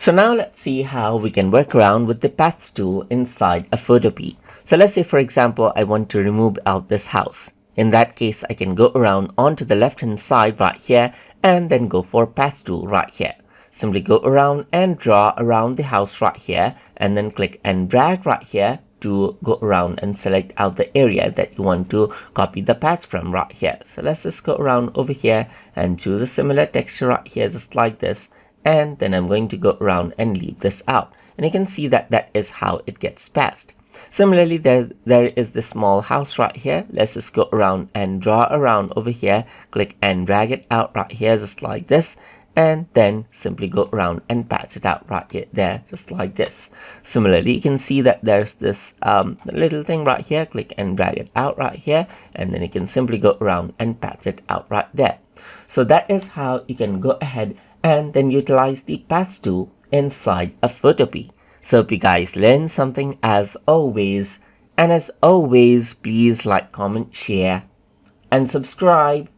So now let's see how we can work around with the paths tool inside a Photopea. So let's say, for example, I want to remove out this house. In that case, I can go around onto the left hand side right here and then go for paths tool right here. Simply go around and draw around the house right here and then click and drag right here to go around and select out the area that you want to copy the paths from right here. So let's just go around over here and choose a similar texture right here just like this, and then I'm going to go around and leave this out, and you can see that that is how it gets passed. Similarly, there is this small house right here. Let's just go around and draw around over here, click and drag it out right here just like this, and then simply go around and pass it out right here, there, just like this. Similarly, you can see that there's this little thing right here. Click and drag it out right here, and then you can simply go around and pass it out right there. So that is how you can go ahead and then utilize the paths tool inside a Photopea. So hope you guys learned something as always, and as always, please like, comment, share, and subscribe.